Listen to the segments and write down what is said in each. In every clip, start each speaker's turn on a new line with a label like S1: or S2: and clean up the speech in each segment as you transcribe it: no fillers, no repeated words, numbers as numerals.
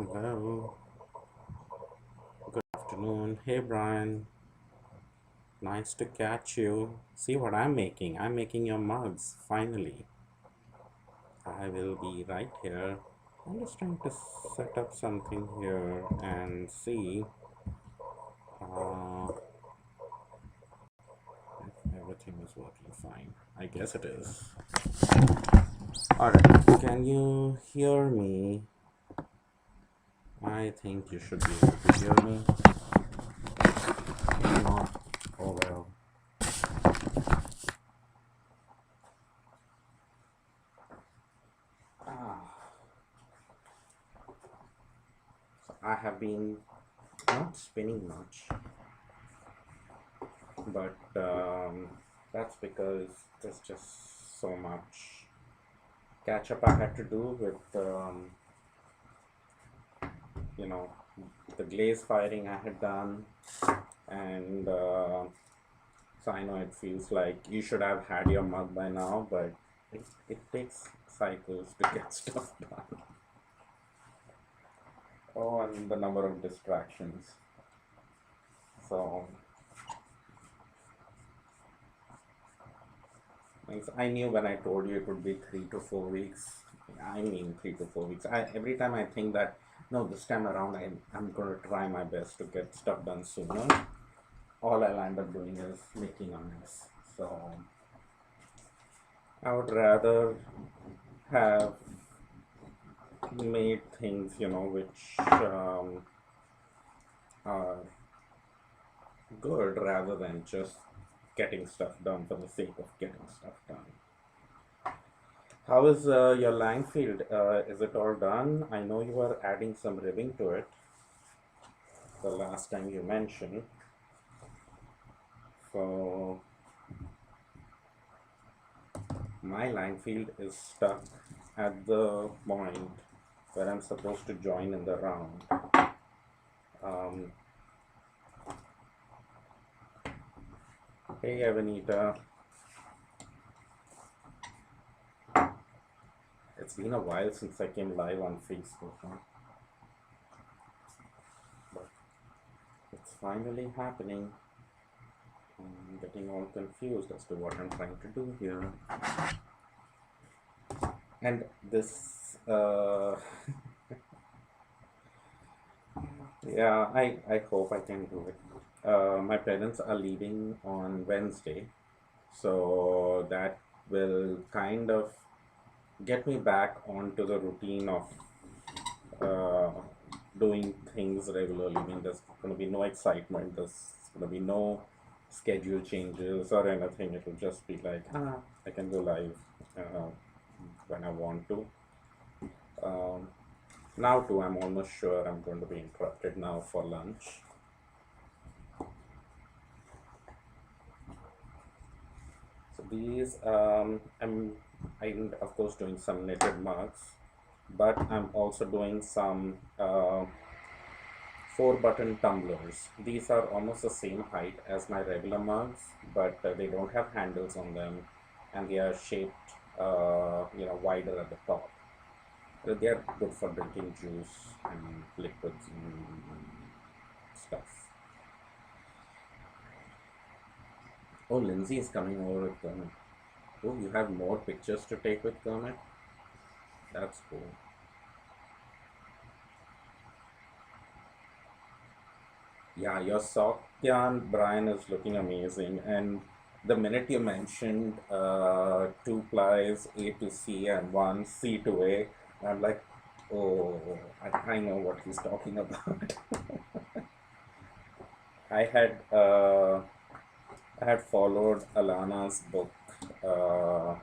S1: Hello, good afternoon. Hey Brian, nice to catch you. See what I'm making? I'm making your mugs, finally. I will be right here. I'm just trying to set up something here and see if everything is working fine. I guess it is. Alright, can you hear me? I think you should be able to hear me. If not, oh well. Ah, I have been not spinning much, but that's because there's just so much catch up I had to do with, you know, the glaze firing I had done, and so I know it feels like you should have had your mug by now, but it takes cycles to get stuff done. Oh, and the number of distractions. So I knew when I told you it would be 3 to 4 weeks. I mean, 3 to 4 weeks. Every time I think that, no, this time around I'm going to try my best to get stuff done sooner. All I'll end up doing is making a mess. So I would rather have made things, which are good rather than just getting stuff done for the sake of getting stuff done. How is your line field? Is it all done? I know you are adding some ribbing to it the last time you mentioned. So my line field is stuck at the point where I'm supposed to join in the round. Um, hey Avanita, it's been a while since I came live on Facebook, huh? But it's finally happening. I'm getting all confused as to what I'm trying to do here. And this, yeah, I hope I can do it. My parents are leaving on Wednesday, so that will kind of get me back onto the routine of uh, doing things regularly. I mean, there's going to be no excitement, there's going to be no schedule changes or anything. It will just be like, I can go live when I want to. Um, Now too, I'm almost sure I'm going to be interrupted now for lunch. So these, I'm of course doing some knitted mugs, but I'm also doing some 4-button tumblers. These are almost the same height as my regular mugs, but they don't have handles on them, and they are shaped, wider at the top. They are good for drinking juice and liquids and stuff. Oh, Lindsay is coming over with Kermit. Oh, you have more pictures to take with Kermit? That's cool. Yeah, your Sokyan Brian is looking amazing. And the minute you mentioned two plies A to C and one C to A, I'm like, oh, I know what he's talking about. I had uh, I had followed Alana's book. Uh,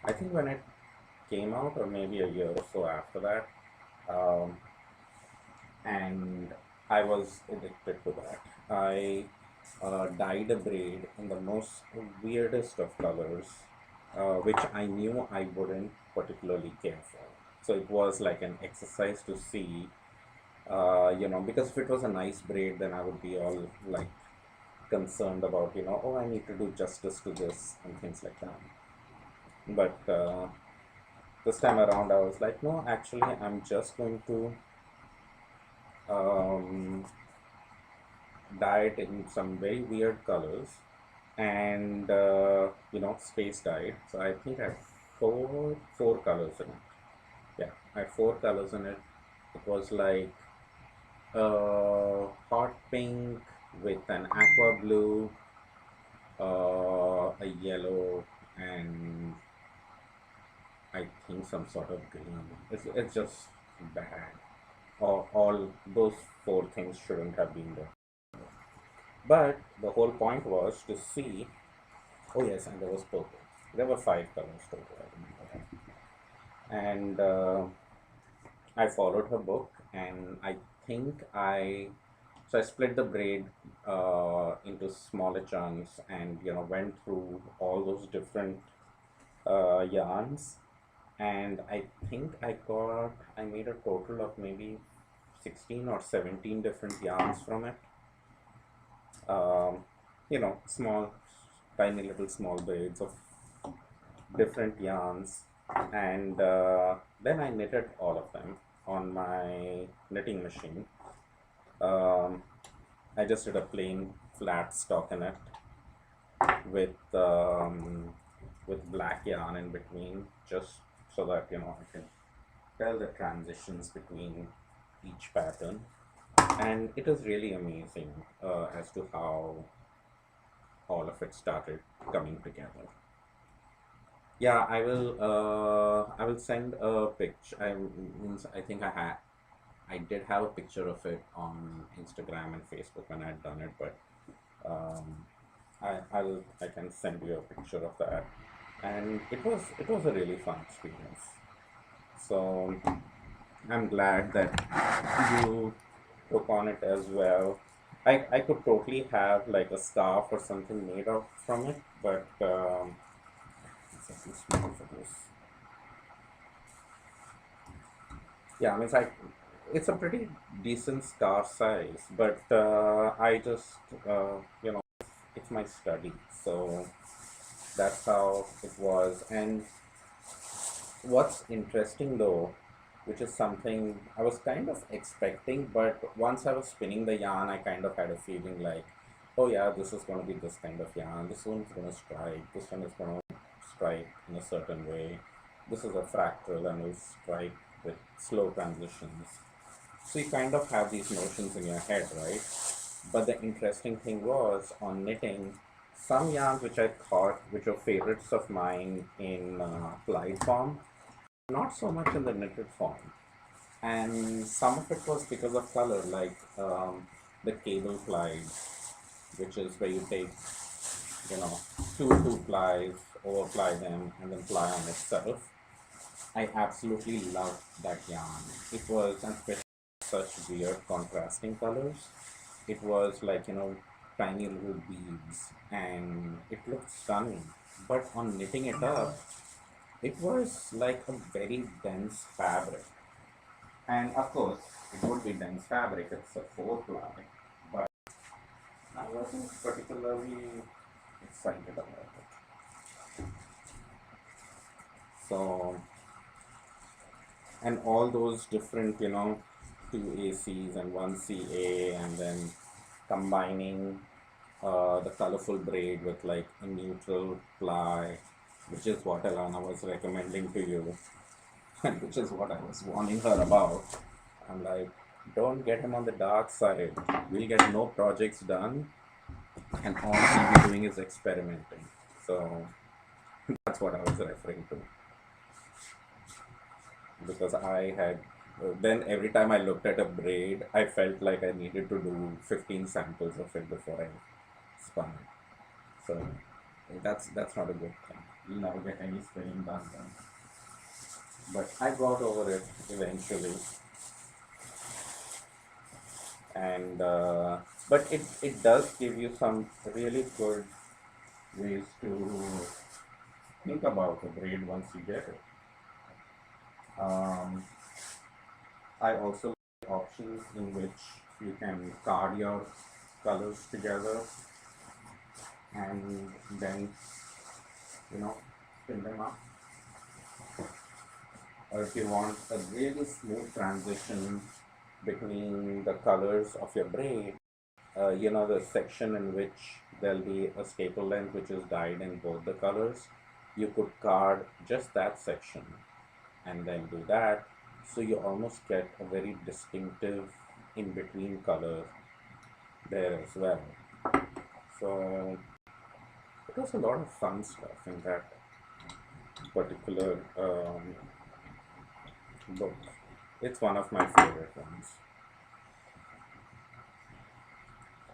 S1: I think when it came out, or maybe a year or so after that, um, and I was addicted to that. I dyed a braid in the most weirdest of colors, which I knew I wouldn't particularly care for. So it was like an exercise to see, because if it was a nice braid, then I would be all like concerned about, oh, I need to do justice to this and things like that. But this time around, I was like, no, actually, I'm just going to um, dyed in some very weird colors, and space dyed. So I think I had four colors in it. Yeah, I had four colors in it. It was like hot pink with an aqua blue, a yellow, and I think some sort of green. It's just bad. All those four things shouldn't have been there. But the whole point was to see. Oh yes, and there was purple. There were five colors total. I remember that. And I followed her book, and I think I split the braid into smaller chunks, and went through all those different yarns, and I think I made a total of maybe 16 or 17 different yarns from it. Um, small, tiny little small braids of different yarns, and then I knitted all of them on my knitting machine. Um, I just did a plain flat stockinette with black yarn in between, just so that I can tell the transitions between each pattern, and it is really amazing as to how all of it started coming together. Yeah, I will send a picture. I think I did have a picture of it on Instagram and Facebook when I had done it, but um, I can send you a picture of that. And it was a really fun experience. So I'm glad that you took on it as well. I could totally have like a scarf or something made of from it, but it's too small for this. Yeah, I mean, it's a pretty decent scarf size, but I just, it's my study, so that's how it was. And what's interesting though, which is something I was kind of expecting, but once I was spinning the yarn, I kind of had a feeling like, oh yeah, this is going to be this kind of yarn. This one's going to strike. This one is going to strike in a certain way. This is a fractal and will strike with slow transitions. So you kind of have these notions in your head, right? But the interesting thing was on knitting, some yarns which I thought which were favorites of mine in plied form, not so much in the knitted form. And some of it was because of color, like the cable plied, which is where you take, you know, two plies, overply them, and then ply on itself. I absolutely loved that yarn. It was, and especially such weird contrasting colors. It was like, tiny little beads, and it looked stunning. But on knitting it up, it was like a very dense fabric. And of course, it would be dense fabric, it's a four ply, but I wasn't particularly excited about it. So, and all those different, two ACs and one CA, and then combining the colorful braid with like a neutral ply, which is what Alana was recommending to you, and which is what I was warning her about. I'm like, don't get him on the dark side. We'll get no projects done, and all he'll be doing is experimenting. So that's what I was referring to. Because I had, then every time I looked at a braid, I felt like I needed to do 15 samples of it before I spun it. So that's not a good thing. You'll never get any spinning done then. But I got over it eventually, and but it does give you some really good ways to think about a braid once you get it. Um, I also like options in which you can card your colors together and then spin them up. Or if you want a really smooth transition between the colors of your braid, the section in which there'll be a staple length which is dyed in both the colors, you could card just that section and then do that. So you almost get a very distinctive in between color there as well. So it was a lot of fun stuff in that particular book. It's one of my favorite ones.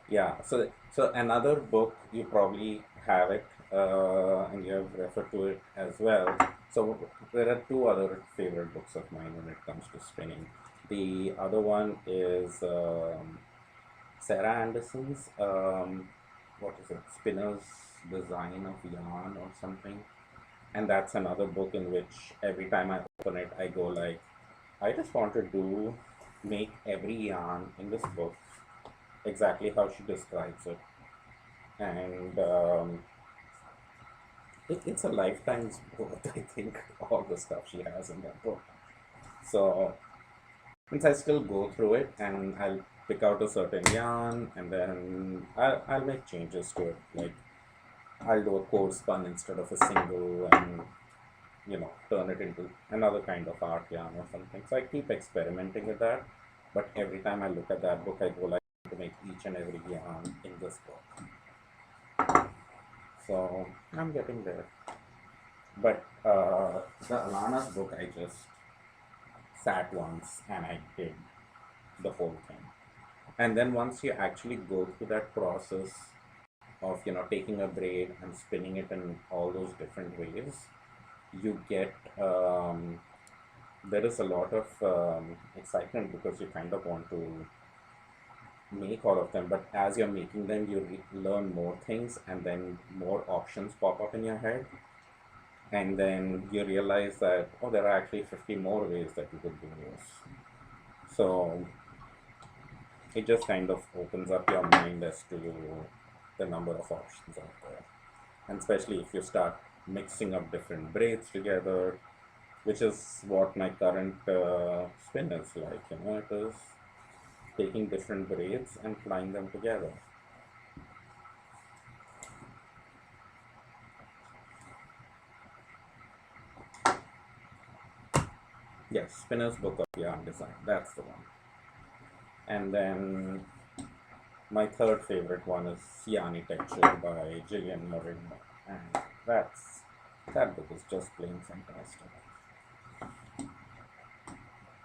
S1: Yeah, so another book, you probably have it, and you have referred to it as well. So there are two other favorite books of mine when it comes to spinning. The other one is Sarah Anderson's, what is it, Spinner's Design of Yarn or something. And that's another book in which every time I open it, I go like, I just want to make every yarn in this book exactly how she describes it. And it's a lifetime's worth, I think, all the stuff she has in that book. So, since I still go through it and I'll pick out a certain yarn and then I'll make changes to it. Like, I'll do a core spun instead of a single and, turn it into another kind of art yarn or something. So I keep experimenting with that. But every time I look at that book, I go like, to make each and every yarn in this book. So I'm getting there. But the Alana's book, I just sat once and I did the whole thing. And then once you actually go through that process of taking a braid and spinning it in all those different ways, you get there is a lot of excitement because you kind of want to make all of them, but as you're making them, you learn more things, and then more options pop up in your head, and then you realize that, oh, there are actually 50 more ways that you could do this. So it just kind of opens up your mind as to the number of options out there, and especially if you start mixing up different braids together, which is what my current spin is like. It is taking different braids and flying them together. Yes, Spinner's Book of Yarn Design, that's the one. And then my third favorite one is Yarnitecture by Gillian Moreno, and that book is just plain fantastic.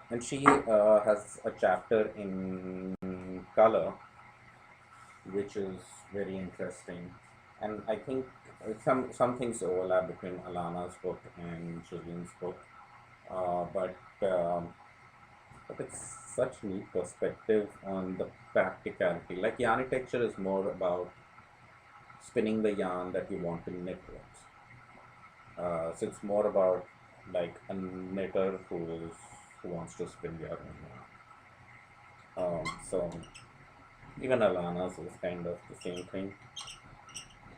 S1: And she has a chapter in color, which is very interesting. And I think some things overlap between Alana's book and Gillian's book, but it's such neat perspective on the practicality. Like yarnitecture is more about spinning the yarn that you want to knit with. So it's more about like a knitter who wants to spin yarn. So even Alana's is kind of the same thing,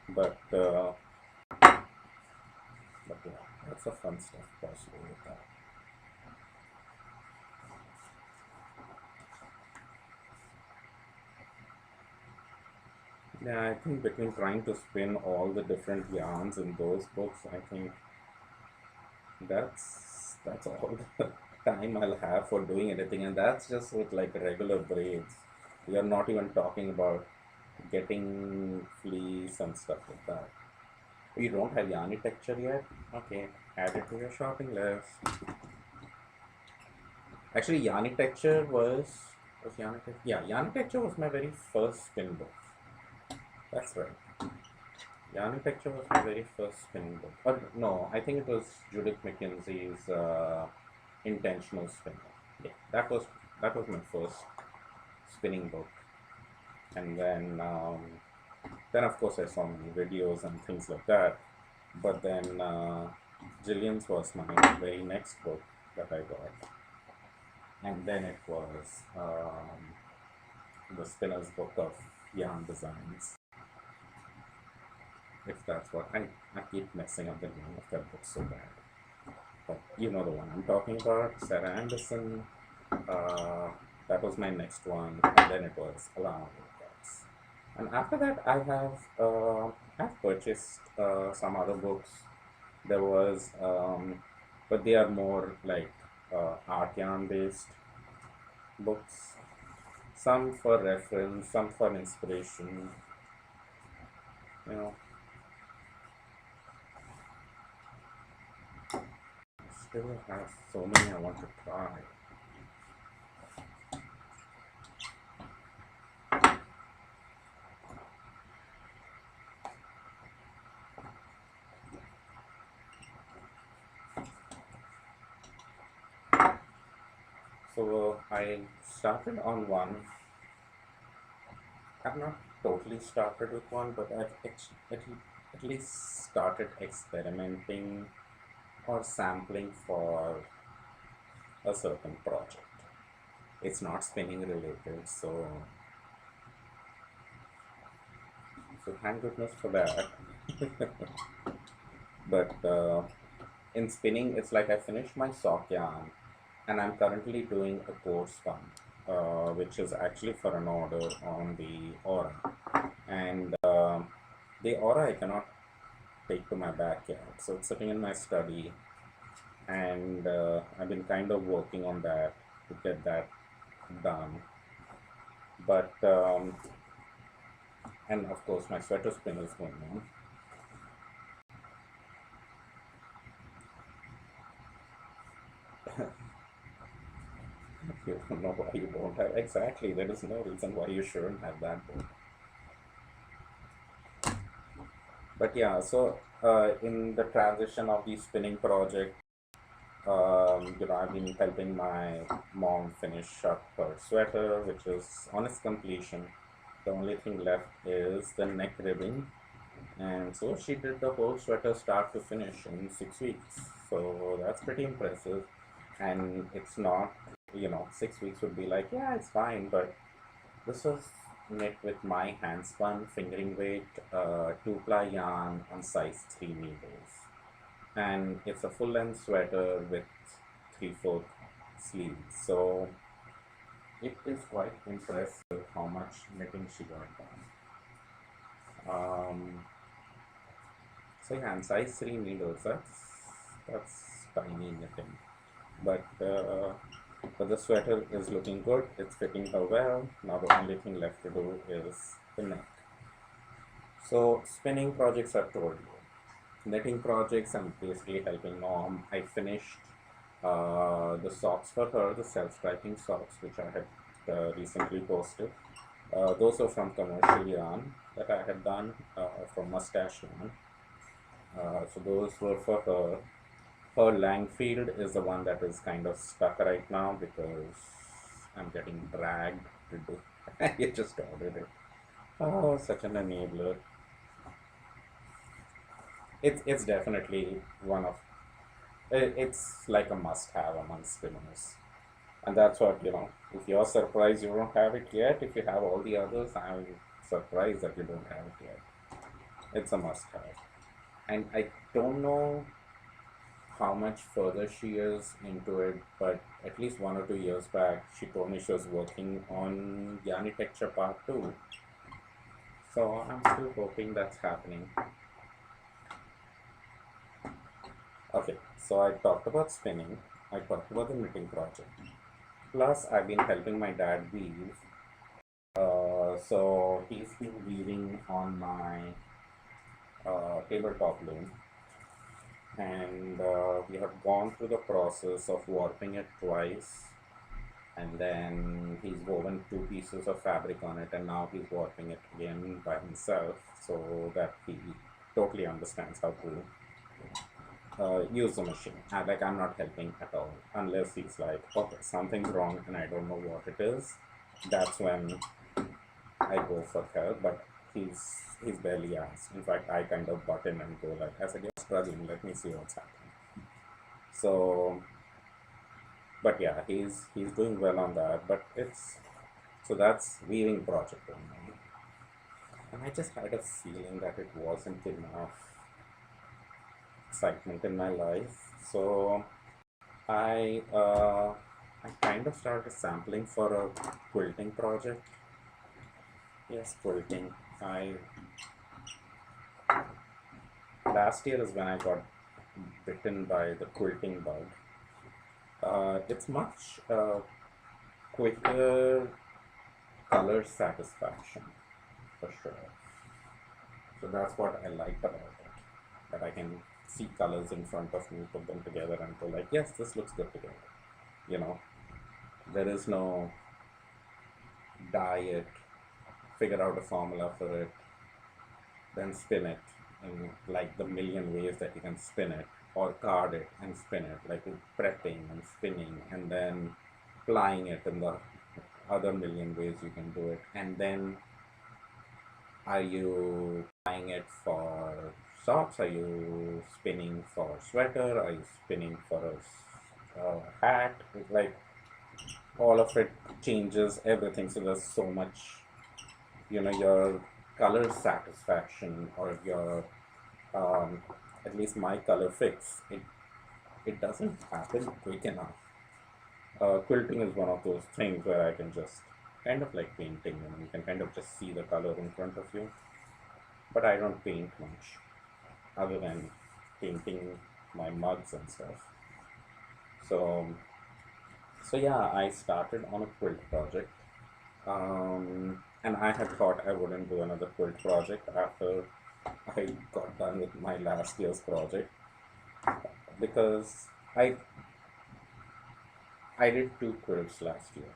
S1: but yeah, that's a fun stuff possible with that. Yeah, I think between trying to spin all the different yarns in those books, I think that's all the time I'll have for doing anything, and that's just with like regular braids. We are not even talking about getting fleece and stuff like that. You don't have yarnitecture yet? Okay, add it to your shopping list. Actually, yarnitecture was yarnitecture. Yeah, yarnitecture was my very first spin book. That's right. Yarnitecture was my very first spinning book. Or no, I think it was Judith McKenzie's Intentional Spinner. Yeah, that was my first spinning book. And then of course I saw many videos and things like that. But then Jillian's was my very next book that I got. And then it was the Spinner's Book of Yarn Designs. If that's what I keep messing up the name of that book so bad. But you know the one I'm talking about, Sarah Anderson. That was my next one, and then it was Alana books. And after that, I've purchased some other books. There was, but they are more like art yarn based books. Some for reference, some for inspiration. You know, still have so many I want to try. So I started on one. I've not totally started with one, but at least started experimenting or sampling for a certain project. It's not spinning related, so thank goodness for that. But in spinning, it's like I finished my sock yarn, and I'm currently doing a course one, which is actually for an order on the aura, and the aura I cannot take to my backyard, so it's sitting in my study, and I've been kind of working on that to get that done. But and of course my sweater spin is going on. You don't know why you don't have, exactly, there is no reason why you shouldn't have that book. But yeah, so in the transition of the spinning project, I've been helping my mom finish up her sweater, which is on its completion. The only thing left is the neck ribbing, and so she did the whole sweater start to finish in 6 weeks. So that's pretty impressive. And it's not, 6 weeks would be like, yeah, it's fine, but this was knit with my hand spun fingering weight, 2-ply yarn on size 3 needles, and it's a full length sweater with 3/4 sleeves. So it is quite impressive how much knitting she got done. So yeah, and size 3 needles, that's tiny knitting, but the sweater is looking good. It's fitting her well. Now the only thing left to do is the neck. So spinning projects I've told you. Knitting projects, I'm basically helping mom. I finished the socks for her, the self-striping socks, which I had recently posted. Those are from commercial yarn that I had done from mustache yarn. So those were for her. Her Langfield is the one that is kind of stuck right now because I'm getting dragged to do. I just ordered it. Oh, such an enabler. It's definitely one of it's like a must-have among spinners, and that's what If you're surprised you don't have it yet, if you have all the others, I'm surprised that you don't have it yet. It's a must-have, and I don't know how much further she is into it, but at least 1 or 2 years back, she told me she was working on Yarny Texture Part 2. So I'm still hoping that's happening. Okay, so I talked about spinning, I talked about the knitting project. Plus, I've been helping my dad weave. So he's been weaving on my tabletop loom, and we have gone through the process of warping it twice, and then he's woven 2 pieces of fabric on it, and now he's warping it again by himself, so that he totally understands how to use the machine. I'm not helping at all, unless he's like, okay, something's wrong and I don't know what it is. That's when I go for help, but he's barely asked. In fact, I kind of butt in and go like, I said, you're struggling, let me see what's happening. So, but yeah, he's doing well on that. But so that's weaving project only. And I just had a feeling that it wasn't enough excitement in my life. So I I kind of started sampling for a quilting project. Yes, quilting. I Last year is when I got bitten by the quilting bug. It's much quicker color satisfaction for sure. So that's what I liked about it. That I can see colors in front of me, put them together, and go like, yes, this looks good together. You know, there is no dye it, figure out a formula for it, then spin it in like the million ways that you can spin it, or card it and spin it, like with prepping and spinning, and then plying it in the other million ways you can do it. And then are you plying it for socks? Are you spinning for sweater? Are you spinning for a hat? Like all of it changes everything. So there's so much, your color satisfaction, or your um, at least my color fix, it doesn't happen quick enough. Quilting is one of those things where I can just kind of like painting, and you can kind of just see the color in front of you. But I don't paint much other than painting my mugs and stuff. So yeah, I started on a quilt project, and I had thought I wouldn't do another quilt project after I got done with my last year's project, because I did two quilts last year.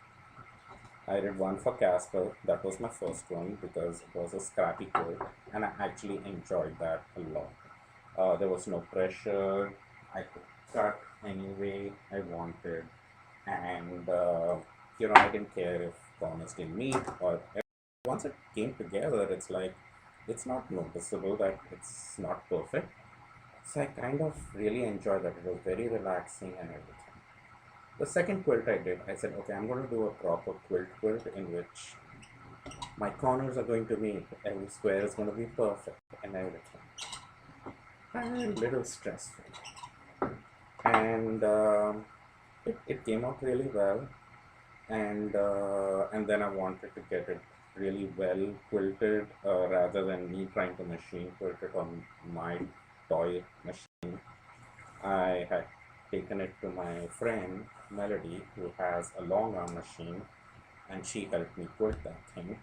S1: I did one for Casper. That was my first one because it was a scrappy quilt, and I actually enjoyed that a lot. There was no pressure. I could cut any way I wanted, and I didn't care if corners didn't meet, or once it came together, it's like it's not noticeable that it's not perfect. So I kind of really enjoyed that. It was very relaxing and everything. The second quilt I did, I said, okay, I'm going to do a proper quilt in which my corners are going to meet, every square is going to be perfect and everything. And a little stressful. And it came out really well. And then I wanted to get it really well quilted, rather than me trying to machine quilt it on my toy machine. I had taken it to my friend Melody, who has a long arm machine, and she helped me quilt that thing,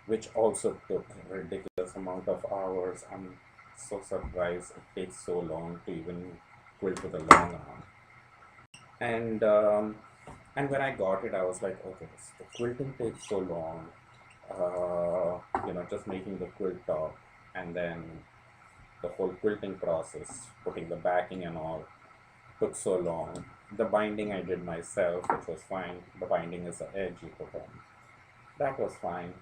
S1: which also took a ridiculous amount of hours. I'm so surprised it takes so long to even quilt with a long arm. And when I got it, I was like, okay, the quilting takes so long. Just making the quilt top, and then the whole quilting process, putting the backing and all, took so long. The binding I did myself, which was fine. The binding is the edge you put on. That was fine.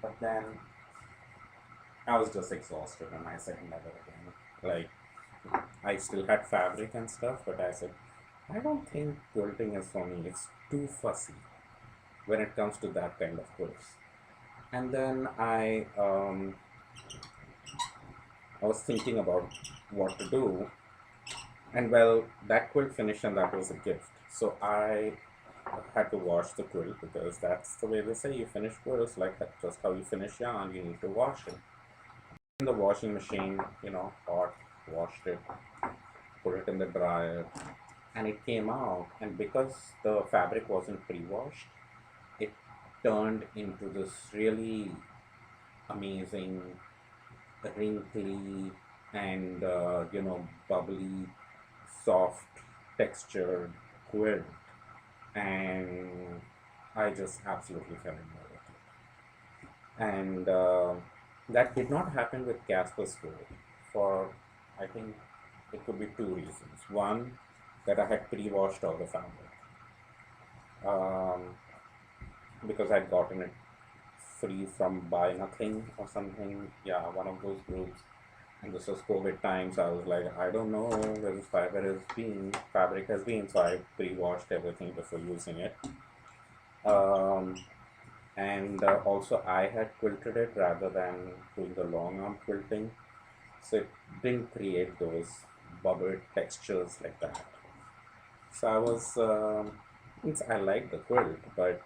S1: But then I was just exhausted, and I said never again. Like, I still had fabric and stuff, but I said, I don't think quilting is for me. It's too fussy when it comes to that kind of quilts. And then I was thinking about what to do, and well, that quilt finished, and that was a gift. So I had to wash the quilt, because that's the way they say you finish quilts, like just how you finish yarn, you need to wash it. In the washing machine, hot, washed it, put it in the dryer, and it came out. And because the fabric wasn't pre-washed, it turned into this really amazing, wrinkly, and bubbly, soft textured quilt, and I just absolutely fell in love with it. And that did not happen with Casper's quilt, for I think it could be two reasons. One, that I had pre-washed all the fabric, um, because I'd gotten it free from Buy Nothing or something. Yeah, one of those groups. And this was COVID times. I was like, I don't know where this fabric has been. So I pre-washed everything before using it. Um, and also I had quilted it rather than doing the long arm quilting. So it didn't create those bubbled textures like that. So I was Means I like the quilt, but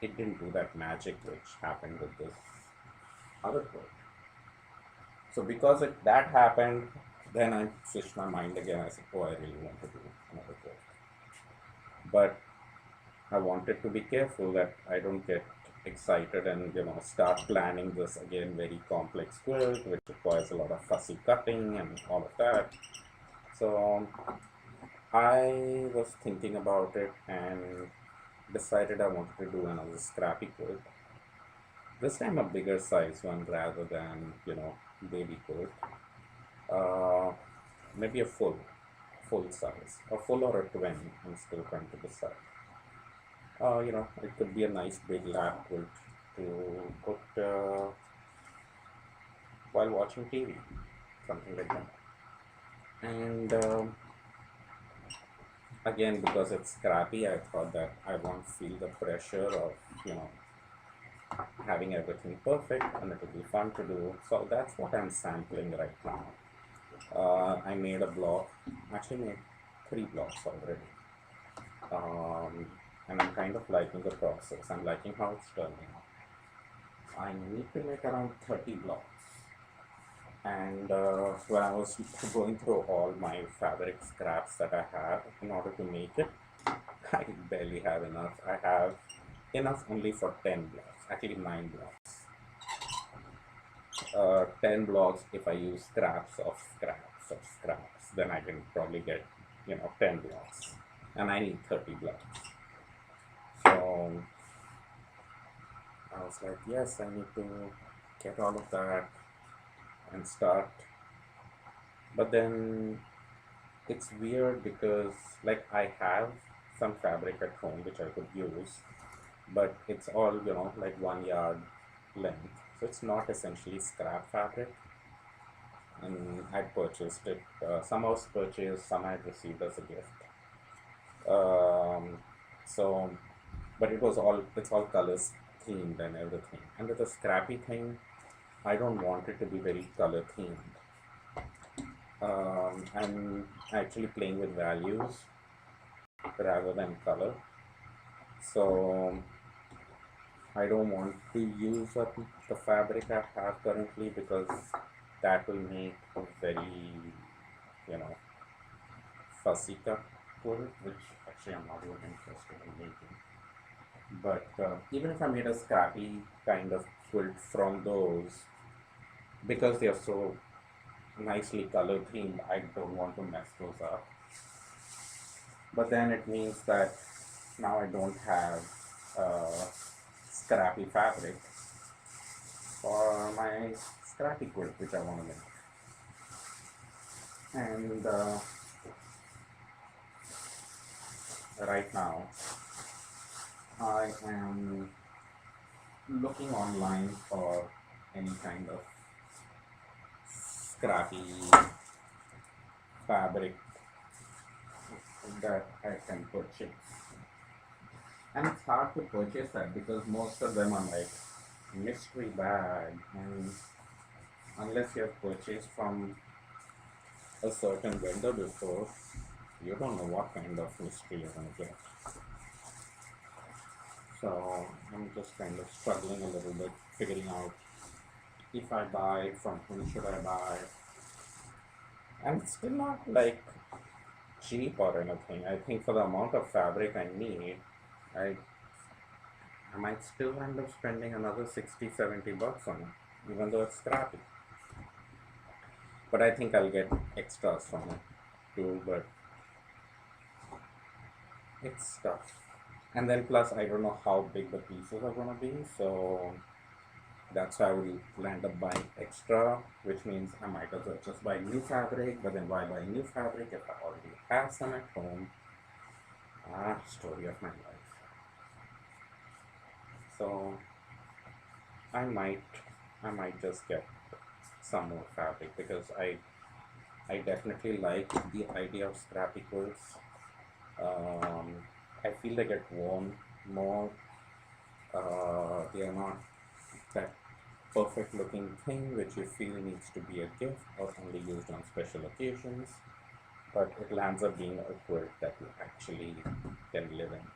S1: it didn't do that magic which happened with this other quilt. So because that happened, then I switched my mind again. I said, oh, I really want to do another quilt. But I wanted to be careful that I don't get excited and start planning this again very complex quilt which requires a lot of fussy cutting and all of that. So I was thinking about it and decided I wanted to do another scrappy quilt. This time a bigger size one rather than baby quilt. Uh, Maybe a full size, a full or a twin. I'm still trying to decide. It could be a nice big lap quilt to put while watching TV, something like that. And again, because it's scrappy, I thought that I won't feel the pressure of you know having everything perfect, and it will be fun to do. So that's what I'm sampling right now. I made a block, actually made 3 blocks already, and I'm kind of liking the process. I'm liking how it's turning out. I need to make around 30 blocks. And when I was going through all my fabric scraps that I have in order to make it, I barely have enough. I have enough only for 10 blocks, actually 9 blocks. 10 blocks if I use scraps, then I can probably get 10 blocks, and I need 30 blocks. So I was like, yes, I need to get all of that and start. But then it's weird because like I have some fabric at home which I could use, but it's all like 1 yard length, so it's not essentially scrap fabric. And I purchased it. Some I was purchased, some I had received as a gift. Um, so, but it's all colors themed and everything. And with the scrappy thing, I don't want it to be very color themed. I'm actually playing with values rather than color. So I don't want to use up the fabric I have currently because that will make a very, you know, fussy cut quilt, which actually I'm not even interested in making. But even if I made a scrappy kind of quilt from those, because they are so nicely color themed, I don't want to mess those up. But then it means that now I don't have uh, scrappy fabric for my scrappy quilt which I want to make. And right now I am looking online for any kind of scrappy fabric that I can purchase. And it's hard to purchase that because most of them are like mystery bag, and unless you have purchased from a certain vendor before, you don't know what kind of mystery you're gonna get. So I'm just kind of struggling a little bit, figuring out if I buy, from whom should I buy. And it's still not like cheap or anything. I think for the amount of fabric I need, I I might still end up spending another 60-70 bucks on it, even though it's scrappy. But I think I'll get extras from it too, but it's tough. And then plus I don't know how big the pieces are gonna be, so that's why I will end up buying extra, which means I might as well just buy new fabric. But then why buy new fabric if I already have some at home? Story of my life. So I might I might just get some more fabric because I definitely like the idea of scrappy quilts. Um, I feel they get worn more. They are not that perfect looking thing which you feel needs to be a gift or only used on special occasions, but it lands up being a quilt that you actually can live in.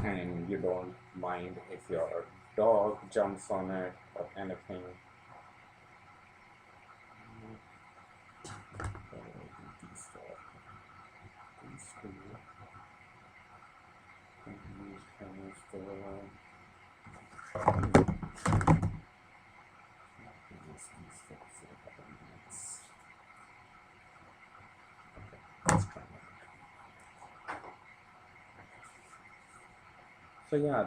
S1: and you don't mind if your dog jumps on it or anything. These four, these two, and these things, these four, so a couple minutes. Okay, let's try that. So yeah,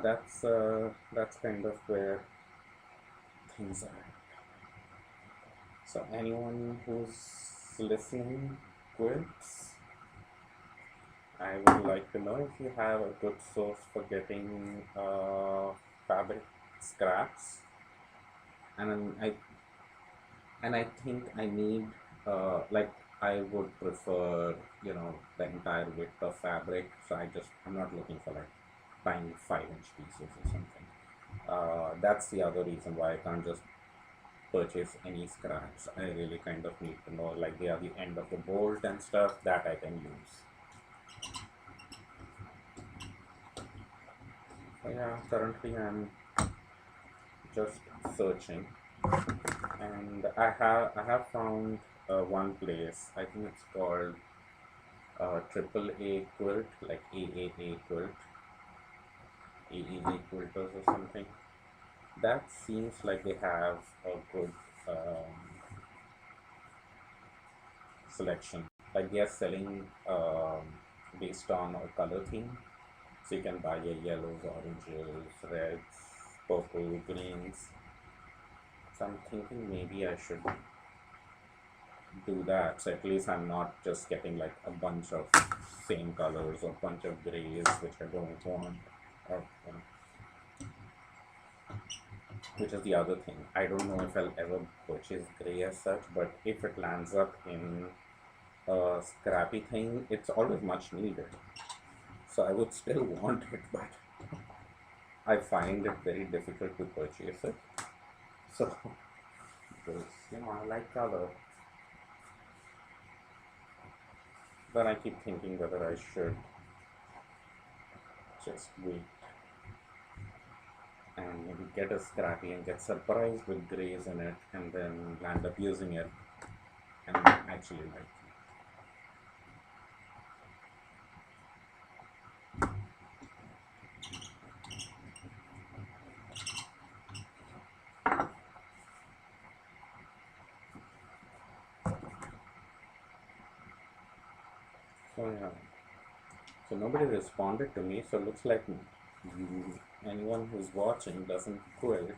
S1: that's kind of where things are. So anyone who's listening, quits. I would like to know if you have a good source for getting fabric scraps, and I think I need like I would prefer the entire width of fabric. So I'm not looking for like buying 5-inch pieces or something. That's the other reason why I can't just purchase any scraps. I really kind of need to know like they are the end of the bolt and stuff that I can use. So yeah, currently I'm just searching, and I have found one place. I think it's called Triple A Quilt, like AAA Quilt, AAA Quilters or something. That seems like they have a good selection. Like they are selling based on a color theme, so you can buy your yellows, oranges, reds, purple, greens. So I'm thinking maybe I should do that. So at least I'm not just getting like a bunch of same colors or bunch of grays which I don't want. Or, which is the other thing. I don't know if I'll ever purchase gray as such, but if it lands up in a scrappy thing, it's always much needed. So I would still want it, but I find it very difficult to purchase it. So because I like color, but I keep thinking whether I should just wait and maybe get a scrappy and get surprised with grays in it and then land up using it and actually like it. So yeah, so nobody responded to me, so it looks like anyone who's watching doesn't quilt.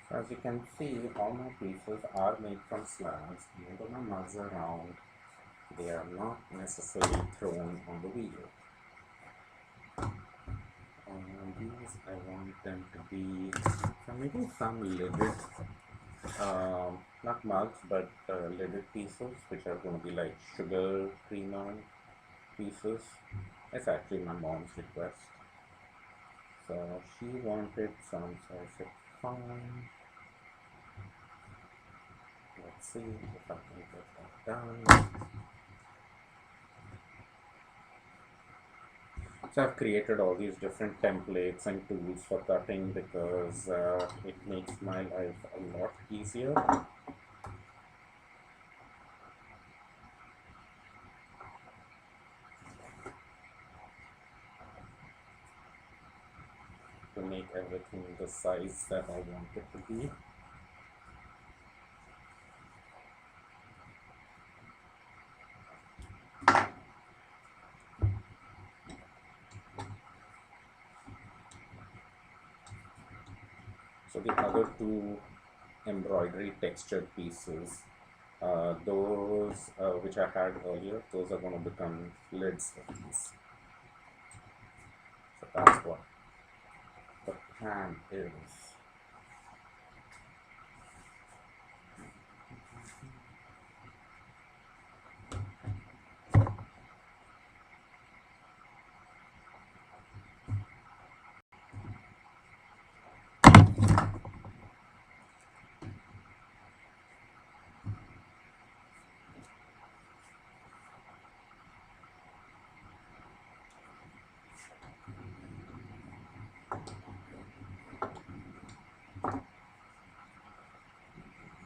S1: So as you can see, all my pieces are made from slabs. Even though my mugs are round, they are not necessarily thrown on the wheel. These I want them to be maybe some lidded, not mugs, but lidded pieces, which are going to be like sugar creamer pieces. It's actually my mom's request. So she wanted some, so I said, fine. Let's see if I can get that done. So I've created all these different templates and tools for cutting because it makes my life a lot easier. To make everything the size that I want it to be. So the other two embroidery textured pieces, those which I had earlier, those are going to become lids for these. So That's what the plan is.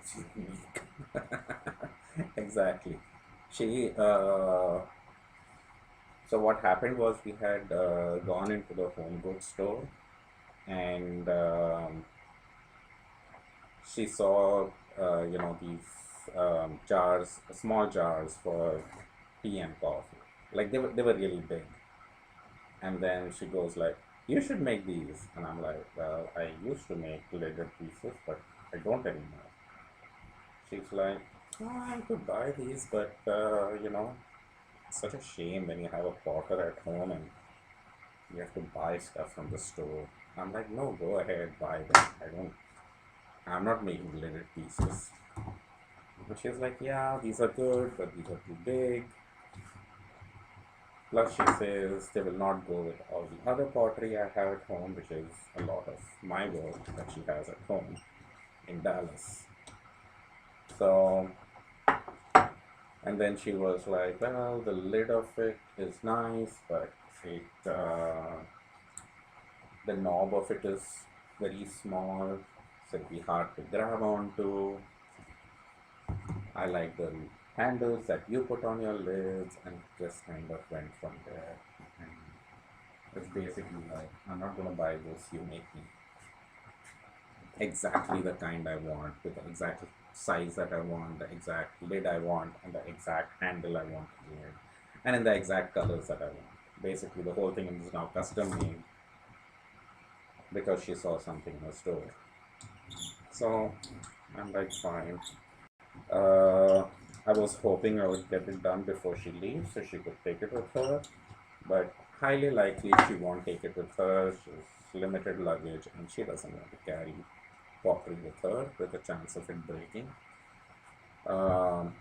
S1: It's unique. Exactly. She, so what happened was we had gone into the home goods store, and she saw, these jars, small jars for tea and coffee. Like they were really big. And then she goes like, "You should make these." And I'm like, "Well, I used to make leather pieces, but I don't anymore." She's like, "Oh, I could buy these, but it's such a shame when you have a potter at home and you have to buy stuff from the store." I'm like, "No, go ahead, buy them. I'm not making leather pieces." But she's like, "Yeah, these are good, but these are too big." Plus, she says they will not go with all the other pottery I have at home, which is a lot of my work that she has at home in Dallas. So, and then she was like, "Well, the lid of it is nice, but the knob of it is very small, so it'd be hard to grab onto. I like the handles that you put on your lids," and just kind of went from there. And it's basically like, "I'm not gonna buy this, you make me exactly the kind I want, with the exact size that I want, the exact lid I want, and the exact handle I want to do it, and in the exact colors that I want." Basically, the whole thing is now custom made because she saw something in the store. So I'm like, fine. Uh, I was hoping I would get it done before she leaves so she could take it with her, but highly likely she won't take it with her. She's limited luggage and she doesn't want to carry pottery with her with a chance of it breaking. Um,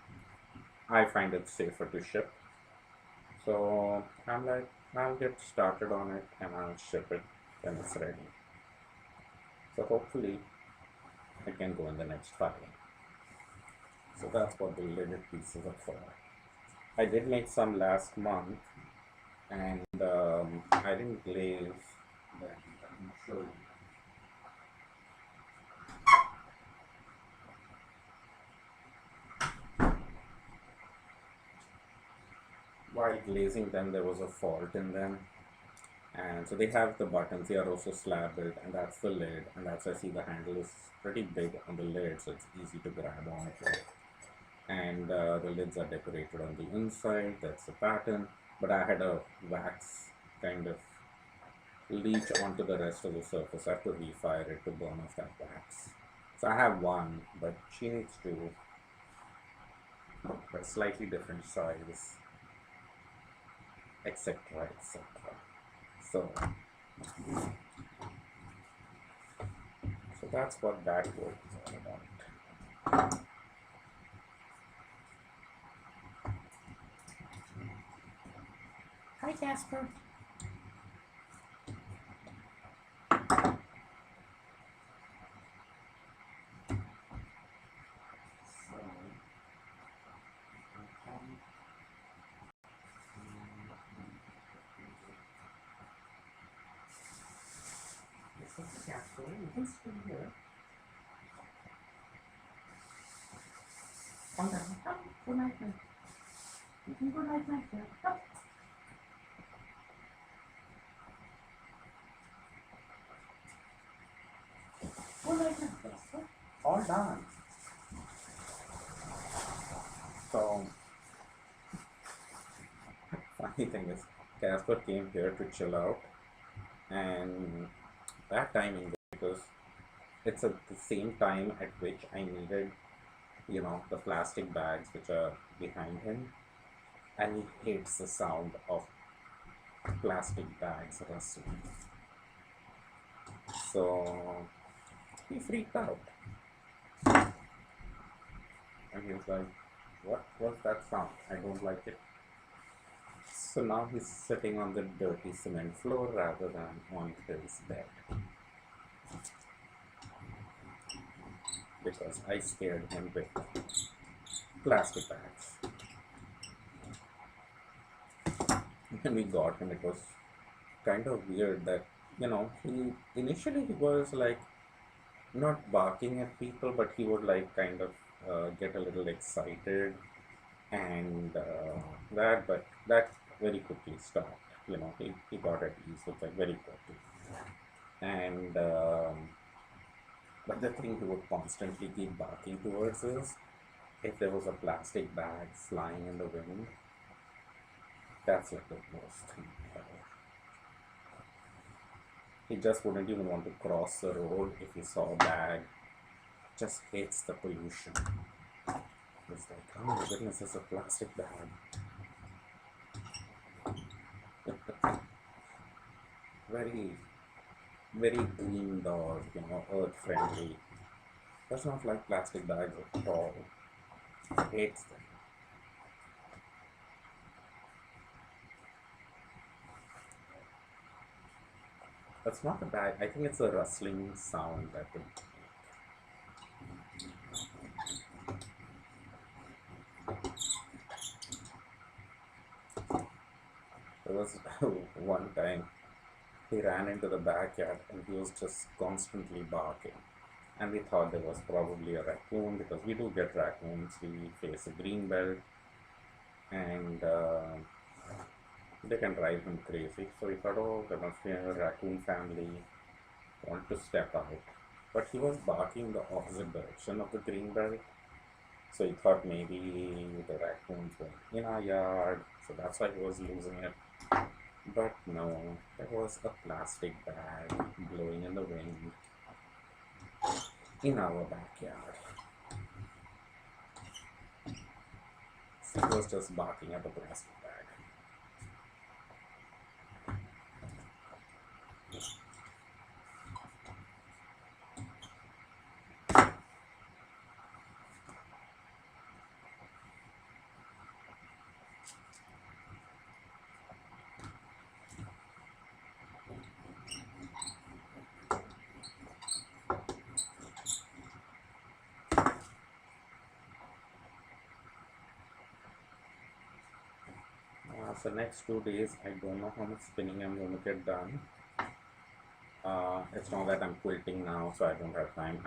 S1: I find it safer to ship. So I'm like, I'll get started on it and I'll ship it when it's ready. So hopefully it can go in the next filing. So that's what the lidded pieces are for. I did make some last month, and I didn't glaze them. I'm sure. While glazing them, there was a fault in them, and so they have the buttons. They are also slab built, and that's the lid, and that's I see the handle is pretty big on the lid, so it's easy to grab onto. And the lids are decorated on the inside. That's the pattern. But I had a wax kind of leach onto the rest of the surface. I have to refire it to burn off that wax. So I have one, but she needs two, but slightly different size, etc., etc. So, so that's what that work is all about. Hi, Casper. This is Casper. You can stay here. Come down. Come. Good night, night. You can go night, night. Come. Good night, night, Casper. All done. So, funny thing is, Casper came here to chill out, and that timing, because it's at the same time at which I needed, the plastic bags which are behind him, and he hates the sound of plastic bags rustling. So he freaked out and he was like, "What was that sound? I don't like it." So now he's sitting on the dirty cement floor rather than on his bed because I scared him with plastic bags. When we got him, it was kind of weird that, he initially he was like not barking at people, but he would like kind of get a little excited and but that very quickly stopped. He got at ease with that very quickly. And but the thing he would constantly keep barking towards is if there was a plastic bag flying in the wind. That's like the worst thing ever. He just wouldn't even want to cross the road if he saw a bag. Just hates the pollution. It's like, oh my goodness, it's a plastic bag. Very, very green dog, earth friendly. Does not like plastic bags at all. Hates them. That's not a bag. I think it's a rustling sound that it. There was one time he ran into the backyard and he was just constantly barking. And we thought there was probably a raccoon because we do get raccoons. We face a green belt and they can drive him crazy. So we thought, oh, there must be a raccoon family want to step out. But he was barking the opposite direction of the green belt. So he thought maybe the raccoons were in our yard. So that's why he was losing it. But no, there was a plastic bag blowing in the wind in our backyard. So he was just barking at the plastic bag. So next 2 days, I don't know how much spinning I'm going to get done. It's not that I'm quilting now, so I don't have time.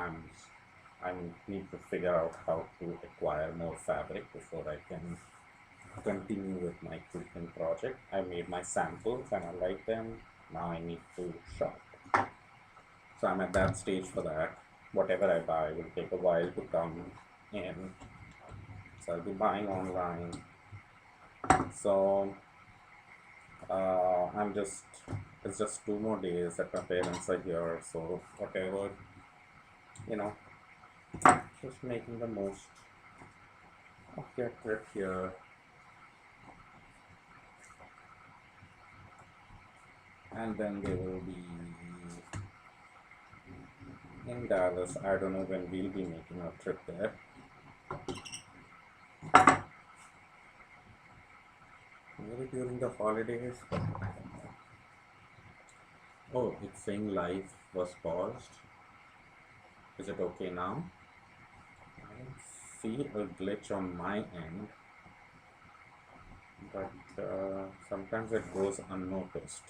S1: I need to figure out how to acquire more fabric before I can continue with my quilting project. I made my samples and I like them. Now I need to shop. So I'm at that stage for that. Whatever I buy will take a while to come in. So I'll be buying online. So it's just 2 more days that my parents are here. So whatever, you know, just making the most of their trip here. And then they will be in Dallas. I don't know when we'll be making our trip there. Maybe during the holidays, but I don't know. Oh, it's saying live was paused. Is it okay now? I don't see a glitch on my end, but sometimes it goes unnoticed.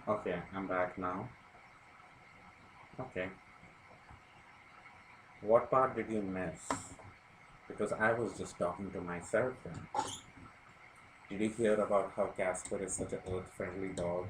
S1: Okay, I'm back now. Okay. What part did you miss? Because I was just talking to myself then. Did you hear about how Casper is such an earth-friendly dog?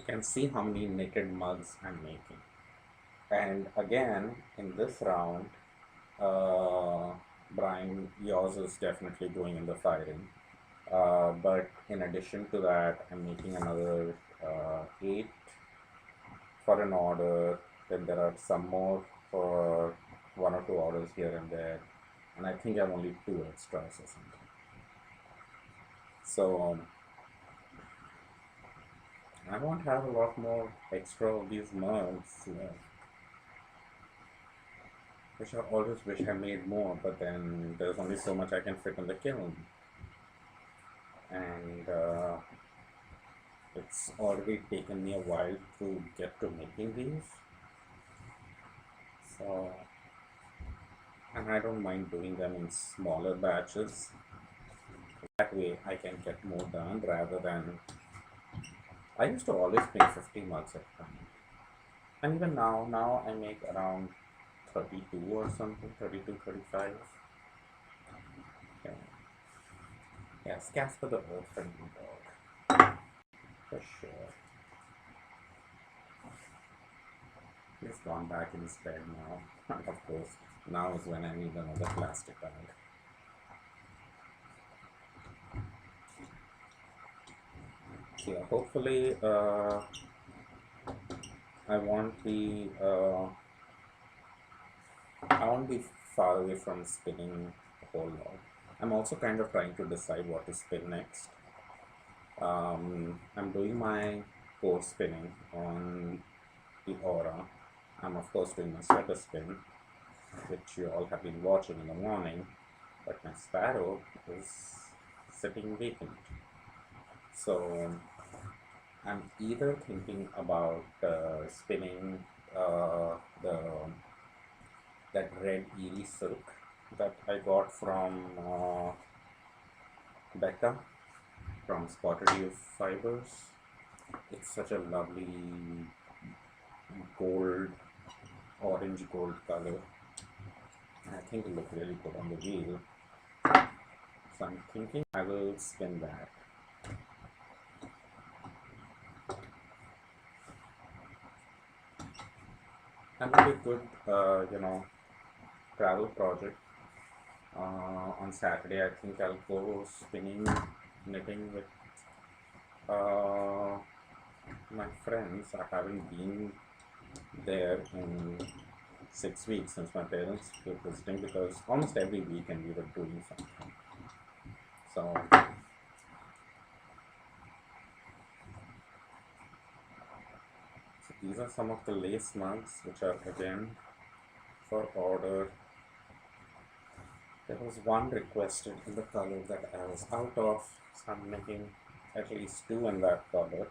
S1: can see how many knitted mugs I'm making. And again, in this round, uh, Brian, yours is definitely going in the firing. But in addition to that, I'm making another 8 for an order. Then there are some more for 1 or 2 orders here and there. And I think I have only 2 extras or something. So I won't have a lot more extra of these mugs left. Which I always wish I made more, but then there's only so much I can fit in the kiln. And it's already taken me a while to get to making these. So, and I don't mind doing them in smaller batches. That way I can get more done rather than, I used to always make 50 mugs at a time. And even now I make around 32 or something, 32, 35. Okay. Yes, Casper the earth-friendly dog. For sure. He's gone back in his bed now. And of course, now is when I need another plastic bag. So yeah, hopefully I won't be far away from spinning a whole lot. I'm also kind of trying to decide what to spin next. I'm doing my core spinning on the Aura. I'm of course doing my sweater spin, which you all have been watching in the morning, but my Sparrow is sitting vacant. So I'm either thinking about spinning the that red eerie silk that I got from Becca from Spotted Youth Fibers. It's such a lovely gold, orange gold color. I think it looks really good on the wheel. So I'm thinking I will spin that. And it'll be a good, travel project. On Saturday, I think I'll go spinning, knitting with my friends. I haven't been there in 6 weeks since my parents were visiting, because almost every weekend we were doing something. So these are some of the lace mugs which are again for order. There was one requested in the color that I was out of, so I'm making at least 2 in that color.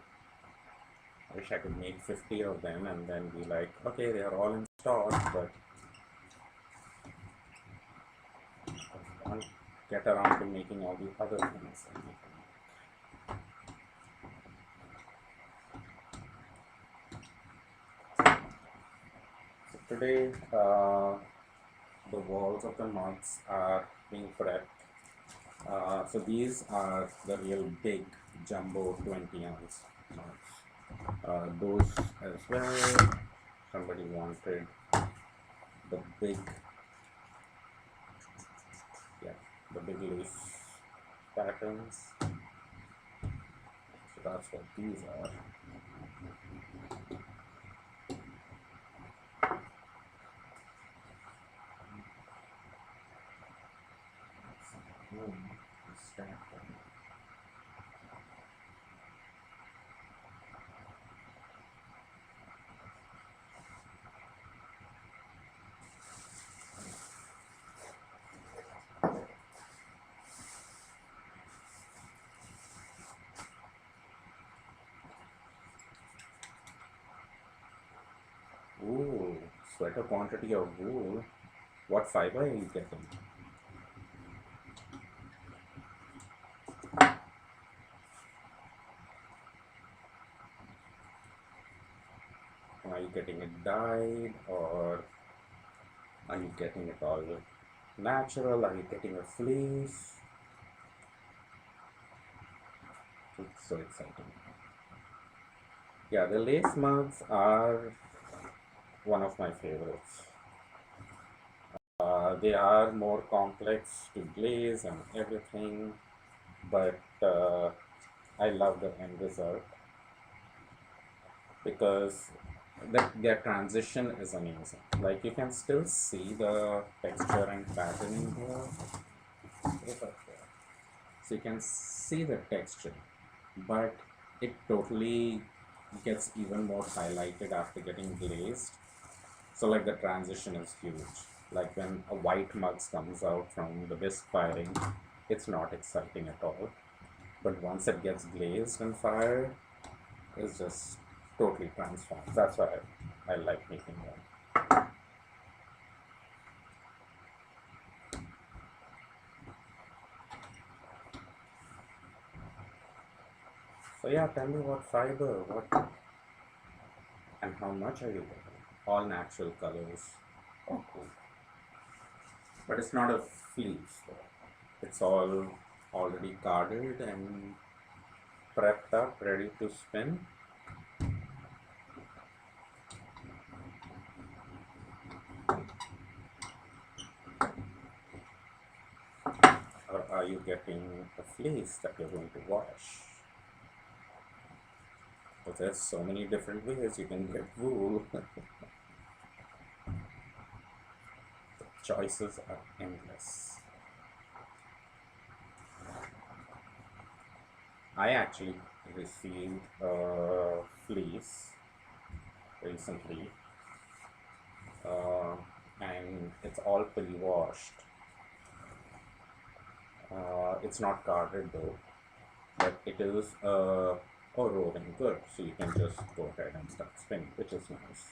S1: I wish I could make 50 of them and then be like, okay, they are all in stock, but I won't get around to making all the other things. So today, the walls of the mugs are being prepped. So these are the real big jumbo 20-ounce mugs. Those as well. Somebody wanted the big, the big lace patterns. So that's what these are. Ooh, sweater quantity of wool. What fiber are you getting? Are you getting it dyed, or are you getting it all natural? Are you getting a fleece? It's so exciting. Yeah, the lace mugs are one of my favorites. They are more complex to glaze and everything, but I love the end result because their transition is amazing. Like you can still see the texture and patterning here. Look up there. So you can see the texture, but it totally gets even more highlighted after getting glazed. So like the transition is huge. Like when a white mug comes out from the bisque firing, it's not exciting at all. But once it gets glazed and fired, it's just totally transformed. That's why I like making them. So yeah, tell me what fiber, what and how much are you getting? All natural colors. Oh, cool. But it's not a fleece though. It's all already carded and prepped up, ready to spin. Or are you getting a fleece that you're going to wash? But there's so many different ways you can get wool. Choices are endless. I actually received a fleece recently, uh, and it's all pre-washed. It's not carded though, but it is rolling good, so you can just go ahead and start spinning, which is nice.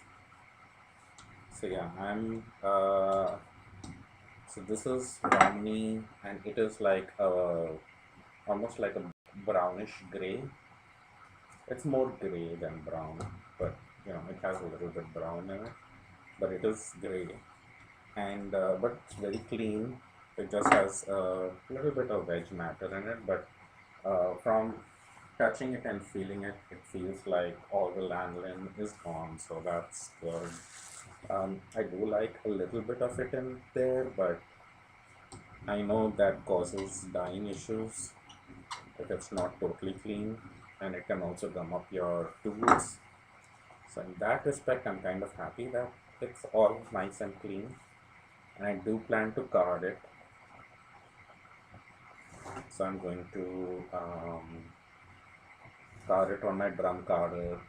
S1: So yeah, I'm so this is brownie, and it is like almost like a brownish gray. It's more gray than brown, but it has a little bit brown in it, but it is gray, and but it's very clean. It just has a little bit of veg matter in it, but from touching it and feeling it, it feels like all the lanolin is gone, so that's good. I do like a little bit of it in there, but I know that causes dyeing issues if it's not totally clean, and it can also gum up your tools. So in that respect, I'm kind of happy that it's all nice and clean, and I do plan to card it. So I'm going to card it on my drum carder,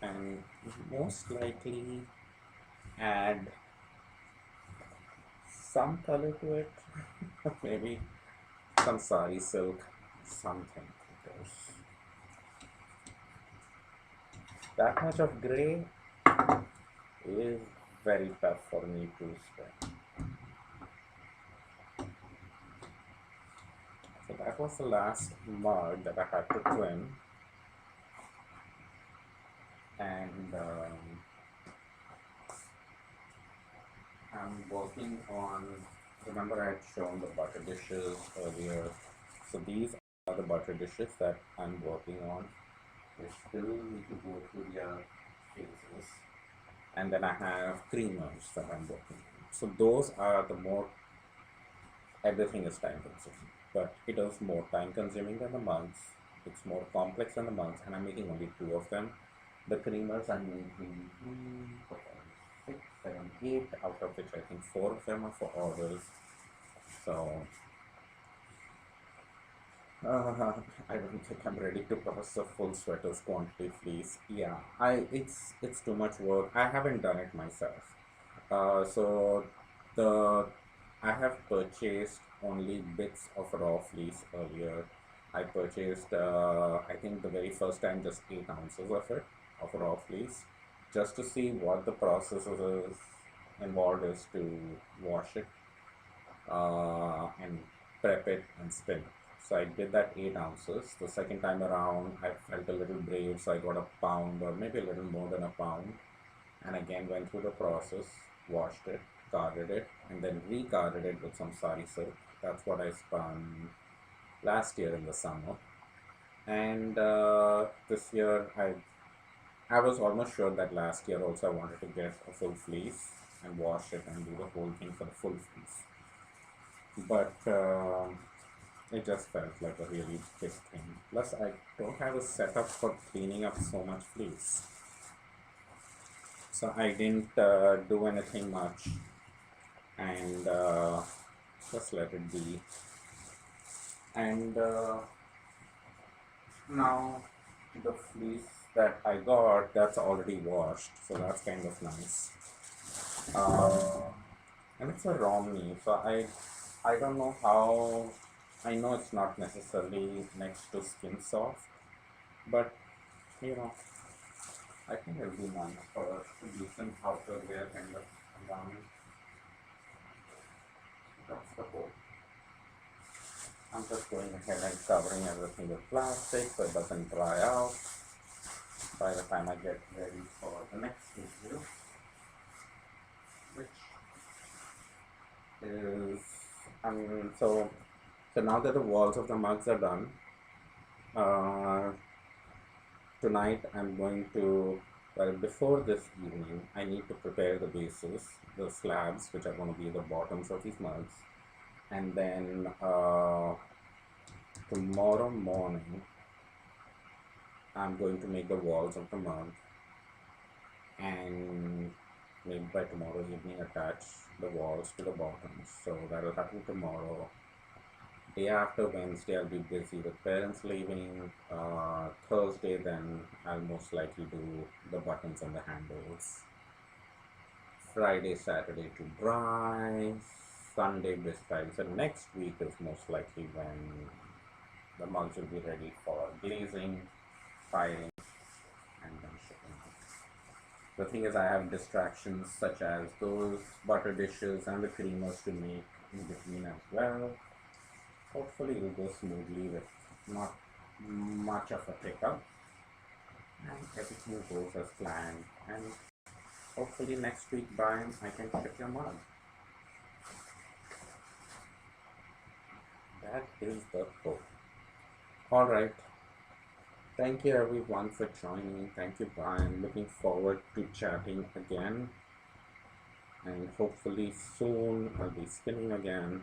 S1: and most likely add some color to it, maybe some sari silk, something, because that much of gray is very tough for me to spend. So that was the last mug that I had to trim, and I'm working on, remember I had shown the butter dishes earlier, so these are the butter dishes that I'm working on. They still need to go through their phases, and then I have creamers that I'm working on. So those are the more, everything is time consuming, but it is more time consuming than the mugs. It's more complex than the mugs, and I'm making only two of them. The creamers I'm making 6, 7, 8, out of which I think 4 of them are for orders. So uh, I don't think I'm ready to process a full sweaters quantity fleece. Yeah, it's too much work. I haven't done it myself. So the I have purchased only bits of raw fleece earlier. I purchased I think the very first time just 8 ounces of it, of raw fleece, just to see what the process is involved is to wash it and prep it and spin it. So I did that 8 ounces. The second time around, I felt a little brave, so I got a pound or maybe a little more than a pound, and again went through the process, washed it, carded it, and then recarded it with some sari silk. That's what I spun last year in the summer, and this year I I was almost sure that last year also I wanted to get a full fleece and wash it and do the whole thing for the full fleece. But it just felt like a really big thing. Plus, I don't have a setup for cleaning up so much fleece. So I didn't do anything much and just let it be. And now the fleece that I got, that's already washed, so that's kind of nice. And it's a Romney, so I don't know how. I know it's not necessarily next to skin soft, but you know, I think it'll be nice for a decent outerwear kind of garment. That's the whole. I'm just going ahead and covering everything with plastic so it doesn't dry out by the time I get ready for the next video, which is, so now that the walls of the mugs are done, uh, tonight I'm going to, well, before this evening, I need to prepare the bases, the slabs, which are going to be the bottoms of these mugs, and then tomorrow morning I'm going to make the walls of the mug, and maybe by tomorrow evening attach the walls to the bottoms. So that'll happen tomorrow. Day after Wednesday I'll be busy with parents leaving. Thursday then I'll most likely do the buttons and the handles. Friday, Saturday to dry. Sunday this Friday. So next week is most likely when the mugs will be ready for glazing, firing, and then shipping out. The thing is, I have distractions such as those butter dishes and the creamers to make in between as well. Hopefully it will go smoothly with not much of a hiccup and everything goes as planned, and hopefully next week Brian I can ship your mug. That is the hope. Alright. Thank you everyone for joining. Thank you Brian. Looking forward to chatting again. And hopefully soon I'll be spinning again.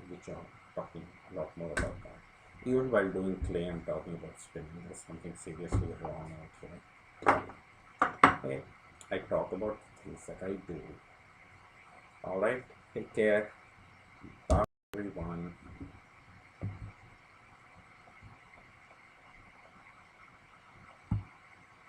S1: Which I'm talking a lot more about that. Even while doing clay, I'm talking about spinning. There's something seriously wrong out here. Hey, I talk about things that I do. Alright, take care.